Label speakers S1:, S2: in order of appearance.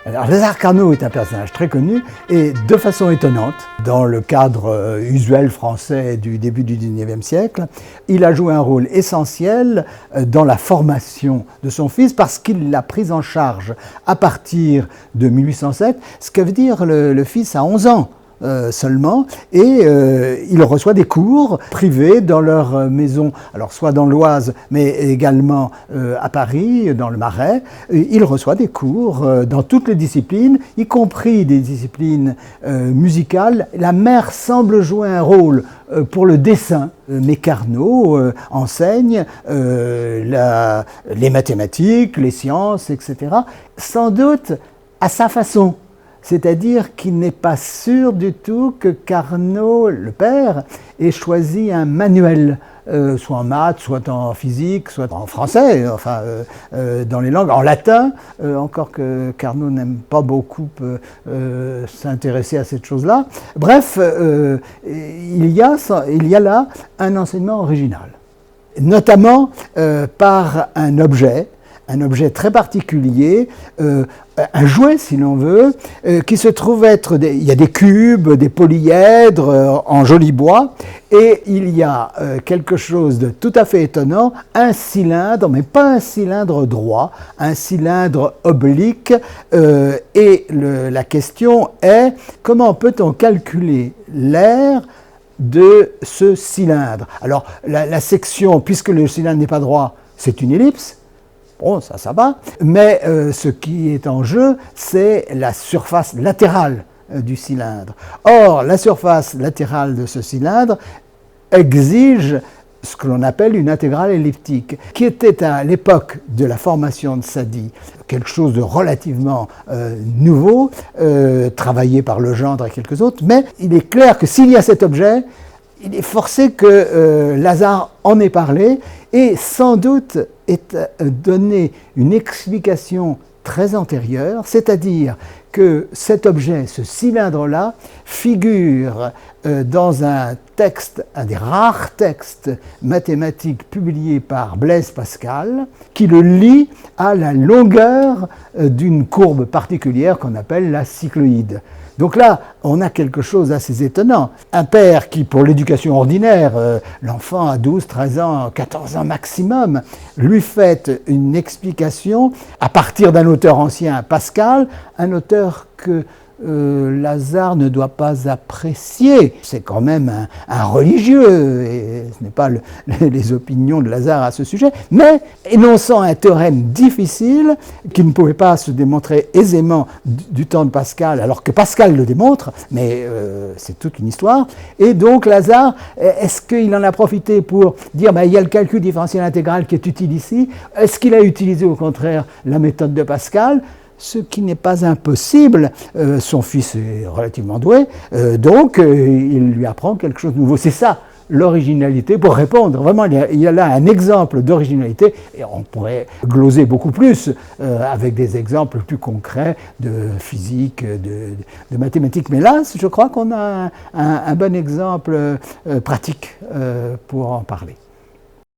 S1: Alors, Lazare Carnot est un personnage très connu et de façon étonnante, dans le cadre usuel français du début du XIXe siècle, il a joué un rôle essentiel dans la formation de son fils parce qu'il l'a pris en charge à partir de 1807, ce que veut dire le fils a 11 ans. Seulement, et il reçoit des cours privés dans leur maison, alors soit dans l'Oise, mais également à Paris, dans le Marais. Il reçoit des cours dans toutes les disciplines, y compris des disciplines musicales. La mère semble jouer un rôle pour le dessin, mais Carnot enseigne les mathématiques, les sciences, etc., sans doute à sa façon. C'est-à-dire qu'il n'est pas sûr du tout que Carnot, le père, ait choisi un manuel, soit en maths, soit en physique, soit en français, enfin dans les langues, en latin, encore que Carnot n'aime pas beaucoup s'intéresser à cette chose-là. Bref, il y a là un enseignement original, notamment par un objet très particulier, un jouet si l'on veut, qui se trouve être, il y a des cubes, des polyèdres en joli bois, et il y a quelque chose de tout à fait étonnant, un cylindre, mais pas un cylindre droit, un cylindre oblique, et la question est, comment peut-on calculer l'air de ce cylindre? Alors la section, puisque le cylindre n'est pas droit, c'est une ellipse. Bon, ça va. Mais ce qui est en jeu, c'est la surface latérale du cylindre. Or, la surface latérale de ce cylindre exige ce que l'on appelle une intégrale elliptique, qui était à l'époque de la formation de Sadi quelque chose de relativement nouveau, travaillé par Legendre et quelques autres, mais il est clair que s'il y a cet objet, il est forcé que Lazare en ait parlé et sans doute ait donné une explication très antérieure, c'est-à-dire que cet objet, ce cylindre-là, figure dans un texte, un des rares textes mathématiques publiés par Blaise Pascal, qui le lie à la longueur d'une courbe particulière qu'on appelle la cycloïde. Donc là, on a quelque chose d'assez étonnant. Un père qui, pour l'éducation ordinaire, l'enfant a 12, 13 ans, 14 ans maximum, lui fait une explication à partir d'un auteur ancien, Pascal, un auteur que Lazare ne doit pas apprécier. C'est quand même un religieux, et ce n'est pas les opinions de Lazare à ce sujet, mais énonçant un théorème difficile qui ne pouvait pas se démontrer aisément du temps de Pascal, alors que Pascal le démontre, mais c'est toute une histoire. Et donc Lazare, est-ce qu'il en a profité pour dire il y a le calcul différentiel intégral qui est utile ici? Est-ce qu'il a utilisé au contraire la méthode de Pascal? Ce qui n'est pas impossible, son fils est relativement doué, donc il lui apprend quelque chose de nouveau. C'est ça l'originalité pour répondre. Vraiment, il y a là un exemple d'originalité, et on pourrait gloser beaucoup plus avec des exemples plus concrets de physique, de mathématiques. Mais là, je crois qu'on a un bon exemple pratique pour en parler.